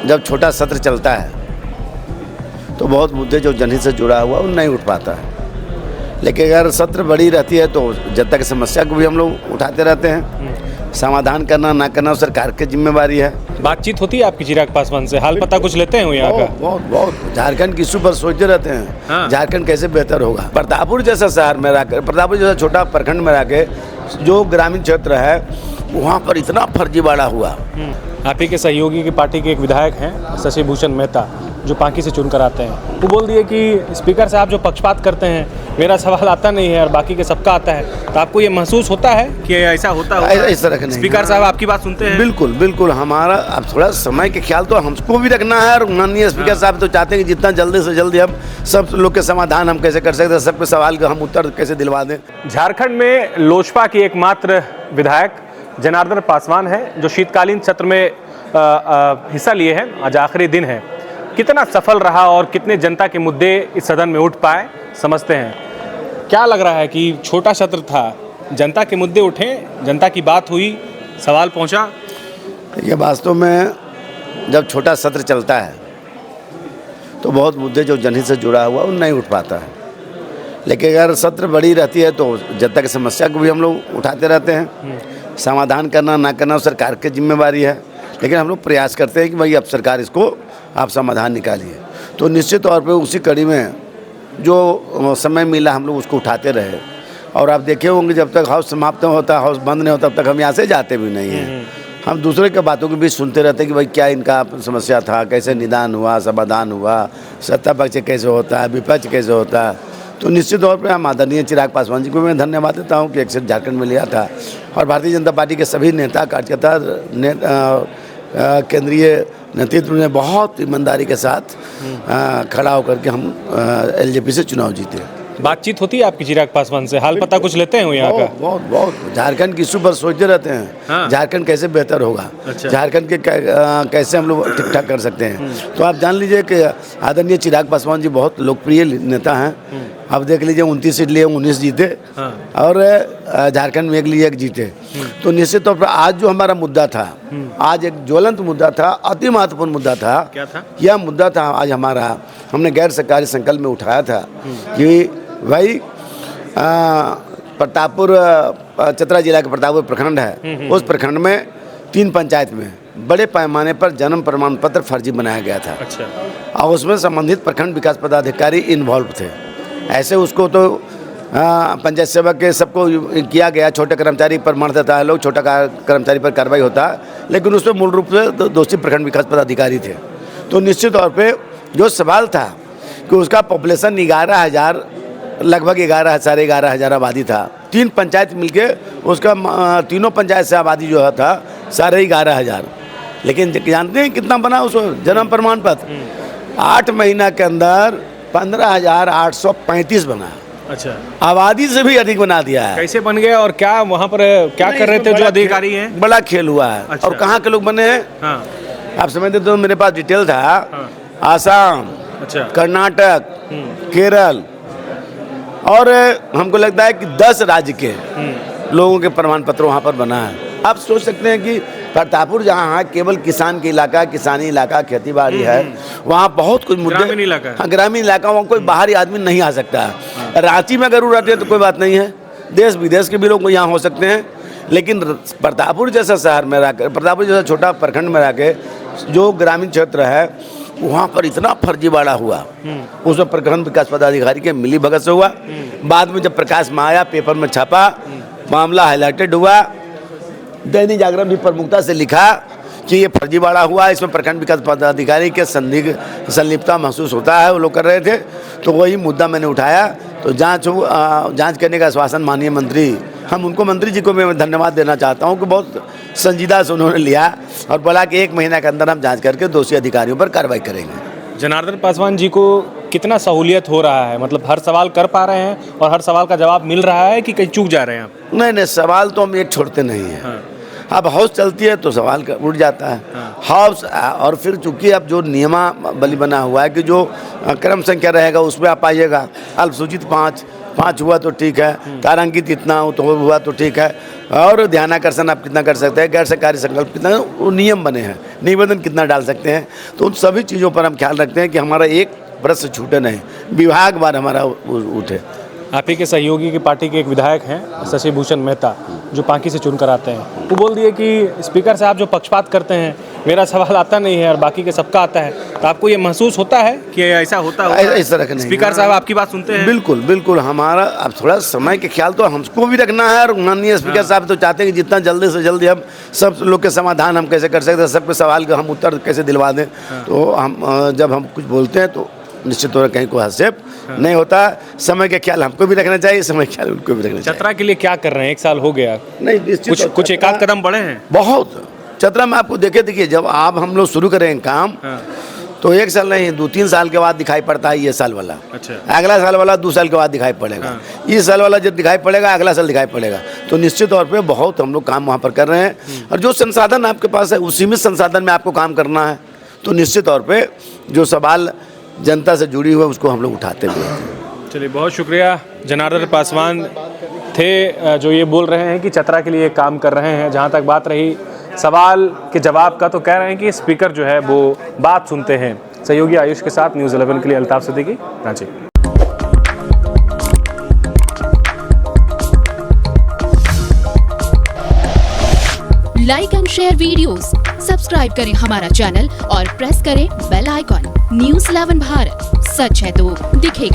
जब छोटा सत्र चलता है तो बहुत मुद्दे जो जनहित से जुड़ा हुआ वो नहीं उठ पाता है, लेकिन अगर सत्र बड़ी रहती है तो जब तक समस्या को भी हम लोग उठाते रहते हैं। समाधान करना ना करना सरकार की जिम्मेवारी है। बातचीत होती है आपकी चिराग पासवान से? हाल पता कुछ लेते हैं वो यहाँ का? बहुत झारखंड की इशू पर सोचते रहते हैं। हाँ। झारखंड कैसे बेहतर होगा। प्रतापपुर जैसा शहर में रहकर, प्रतापपुर जैसा छोटा प्रखंड में रहकर जो ग्रामीण क्षेत्र है वहाँ पर इतना फर्जीवाड़ा हुआ। आप ही के सहयोगी की पार्टी के एक विधायक हैं शशि भूषण मेहता, जो पांकी से चुनकर आते हैं, वो बोल दिए कि स्पीकर साहब जो पक्षपात करते हैं, मेरा सवाल आता नहीं है और बाकी के सबका आता है। तो आपको ये महसूस होता है कि ऐसा होता है? इस तरह का नहीं। स्पीकर साहब आपकी बात सुनते हैं? बिल्कुल बिल्कुल। हमारा अब थोड़ा समय के ख्याल तो हमको भी रखना है, और माननीय स्पीकर साहब तो चाहते हैं कि जितना जल्दी से जल्दी हम सब लोग के समाधान हम कैसे कर सकते हैं, सबके सवाल का हम उत्तर कैसे दिलवा दें। झारखंड में लोजपा की एकमात्र विधायक जनार्दन पासवान है, जो शीतकालीन सत्र में हिस्सा लिए हैं। आज आखिरी दिन है। कितना सफल रहा और कितने जनता के मुद्दे इस सदन में उठ पाए, समझते हैं। क्या लग रहा है कि छोटा सत्र था, जनता के मुद्दे उठे, जनता की बात हुई, सवाल पहुंचा? ये वास्तव में जब छोटा सत्र चलता है तो बहुत मुद्दे जो जनहित से जुड़ा हुआ वो नहीं उठ पाता है, लेकिन अगर सत्र बड़ी रहती है तो जनता की समस्या को भी हम लोग उठाते रहते हैं। समाधान करना ना करना सरकार की जिम्मेवारी है, लेकिन हम लोग प्रयास करते हैं कि भाई अब सरकार इसको आप समाधान निकालिए। तो निश्चित तौर पे उसी कड़ी में जो समय मिला हम लोग उसको उठाते रहे। और आप देखे होंगे जब तक हाउस समाप्त नहीं होता, हाउस बंद नहीं होता, तब तक हम यहाँ से जाते भी नहीं हैं। हम दूसरे के बातों के बीच सुनते रहते हैं कि भाई क्या इनका समस्या था, कैसे निदान हुआ, समाधान हुआ, सत्ता पक्ष कैसे होता है, विपक्ष कैसे होता है। तो निश्चित तौर पर हम आदरणीय चिराग पासवान जी को मैं धन्यवाद देता हूँ कि एक सिर्फ झारखंड में लिया था, और भारतीय जनता पार्टी के सभी नेता कार्यकर्ता केंद्रीय नेतृत्व ने बहुत ईमानदारी के साथ खड़ा होकर के हम एलजेपी से चुनाव जीते। बातचीत होती है आपकी चिराग पासवान से? हाल पता कुछ लेते हैं वो यहाँ का? बहुत झारखंड की इशू पर सोचते रहते हैं। हाँ। झारखंड कैसे बेहतर होगा। अच्छा। झारखंड के कैसे हम लोग ठीक ठाक कर सकते हैं। तो आप जान लीजिए कि आदरणीय चिराग पासवान जी बहुत लोकप्रिय नेता हैं। आप देख लीजिए 29 सीट लिए 19 जीते। हाँ। और झारखंड में एक जीते। तो निश्चित तौर पर आज जो हमारा मुद्दा था, आज एक ज्वलंत मुद्दा था, अति महत्वपूर्ण मुद्दा था। क्या था? यह मुद्दा था आज हमारा, हमने गैर सरकारी संकल्प में उठाया था कि भाई प्रतापपुर चतरा जिला के प्रतापपुर प्रखंड है, उस प्रखंड में 3 पंचायत में बड़े पैमाने पर जन्म प्रमाण पत्र फर्जी बनाया गया था। अच्छा। और उसमें संबंधित प्रखंड विकास पदाधिकारी इन्वॉल्व थे। ऐसे उसको तो पंचायत सेवक के सबको किया गया, छोटे कर्मचारी पर मर देता है लोग, छोटा कर्मचारी पर कार्रवाई होता है, लेकिन उसमें मूल रूप से दोषी प्रखंड विकास पदाधिकारी थे। तो निश्चित तौर पर जो सवाल था कि उसका पॉपुलेशन 11,000 लगभग 11,000 आबादी था। 3 पंचायत मिलके उसका तीनों पंचायत से आबादी जो था 11,500। लेकिन जानते हैं कितना बना उस जन्म प्रमाण पत्र? 8 महीना के अंदर 15,835 बना। अच्छा। आबादी से भी अधिक बना दिया है। कैसे बन गया और क्या वहाँ पर क्या कर रहे थे जो अधिकारी हैं? बड़ा खेल हुआ है। अच्छा। और कहाँ के लोग बने हैं? हाँ। आप समझते तो मेरे पास डिटेल था। हाँ। आसाम, अच्छा। कर्नाटक, केरल, और हमको लगता है कि 10 राज्य के लोगों के प्रमाण पत्र वहाँ पर बना है। आप सोच सकते हैं कि प्रतापपुर जहाँ है केवल किसान के इलाका, किसानी इलाका, खेती बाड़ी है, वहाँ बहुत कुछ मुद्दे, ग्रामीण इलाका है। हाँ, ग्रामीण इलाका, वहाँ कोई बाहरी आदमी नहीं आ सकता है। रांची में अगर वो रहते हैं तो कोई बात नहीं है, देश विदेश के भी लोग यहाँ हो सकते हैं, लेकिन प्रतापपुर जैसा शहर में रहकर, प्रतापपुर जैसा छोटा प्रखंड में रहकर जो ग्रामीण क्षेत्र है वहाँ पर इतना फर्जीवाड़ा हुआ। उसमें प्रखंड विकास पदाधिकारी के मिली भगत से हुआ। बाद में जब प्रकाश में आया, पेपर में छपा, मामला हाईलाइटेड हुआ। दैनिक जागरण भी प्रमुखता से लिखा कि ये फर्जीवाड़ा हुआ, इसमें प्रखंड विकास पदाधिकारी के संलिप्तता महसूस होता है, वो लोग कर रहे थे। तो वही मुद्दा मैंने उठाया। तो जांच करने का आश्वासन माननीय मंत्री, हम उनको मंत्री जी को मैं धन्यवाद देना चाहता हूं कि बहुत संजीदा से उन्होंने लिया और बोला कि 1 महीना के अंदर हम जांच करके दोषी अधिकारियों पर कार्रवाई करेंगे। जनार्दन पासवान जी को कितना सहूलियत हो रहा है? मतलब हर सवाल कर पा रहे हैं और हर सवाल का जवाब मिल रहा है कि कहीं चूक जा रहे हैं आप? नहीं, सवाल तो हम एक छोड़ते नहीं हैं। हाँ। अब हाउस चलती है तो सवाल उठ जाता है। हाँ। हाउस, और फिर चूंकि अब जो नियमावली बना हुआ है कि जो क्रम संख्या रहेगा उसमें आप पाइएगा। अल्पसूचित 5 हुआ तो ठीक है, तारांकित इतना तो हुआ तो ठीक है, और ध्यानाकर्षण आप कितना कर सकते हैं, गैर सरकारी संकल्प कितना, वो नियम बने हैं, निबंधन कितना डाल सकते हैं। तो उन सभी चीज़ों पर हम ख्याल रखते हैं कि हमारा एक प्रश्न छूटे नहीं, विभाग बार हमारा उठे। आप ही के सहयोगी की पार्टी के एक विधायक हैं शशि भूषण मेहता, जो पांकी से चुनकर आते हैं, वो बोल दिए कि स्पीकर साहब जो पक्षपात करते हैं, मेरा सवाल आता नहीं है और बाकी के सबका आता है। तो आपको ये महसूस होता है कि ऐसा होता है? इस तरह का नहीं। स्पीकर साहब आपकी बात सुनते हैं? बिल्कुल बिल्कुल। हमारा अब थोड़ा समय के ख्याल तो हमको भी रखना है, और माननीय स्पीकर साहब तो चाहते हैं कि जितना जल्दी से जल्दी हम सब लोग के समाधान हम कैसे कर सकते हैं, सबके सवाल का हम उत्तर कैसे दिलवा दें। तो हम जब हम कुछ बोलते हैं तो निश्चित तौर पर कहीं कोई हस्तक्षेप नहीं होता। समय का ख्याल हमको भी रखना चाहिए, समय का ख्याल उनको भी रखना चाहिए। चतरा के लिए क्या कर रहे हैं? 1 साल हो गया, नहीं कुछ एक आध कदम बढ़े हैं? बहुत। चतरा में आपको देखिए जब आप हम लोग शुरू करेंगे काम, तो 1 साल नहीं 2-3 साल के बाद दिखाई पड़ता है ये साल वाला। अच्छा। अगला साल वाला 2 साल के बाद दिखाई पड़ेगा। इस साल वाला जब दिखाई पड़ेगा अगला साल दिखाई पड़ेगा। तो निश्चित तौर पे बहुत हम लोग काम वहाँ पर कर रहे हैं, और जो संसाधन आपके पास है उसी में संसाधन में आपको काम करना है। तो निश्चित तौर पे जो सवाल जनता से जुड़ी हुई है उसको हम लोग उठाते भी हैं। चलिए, बहुत शुक्रिया। जनार्दन पासवान थे जो ये बोल रहे हैं कि चतरा के लिए काम कर रहे हैं। जहाँ तक बात रही सवाल के जवाब का, तो कह रहे हैं कि स्पीकर जो है वो बात सुनते हैं। सहयोगी आयुष के साथ न्यूज़ 11 के लिए Altaf Siddiqui, Ranchi. Like and share videos, subscribe करें हमारा चैनल और प्रेस करें बेल आइकॉन। न्यूज़ 11 भारत, सच है तो दिखेगा।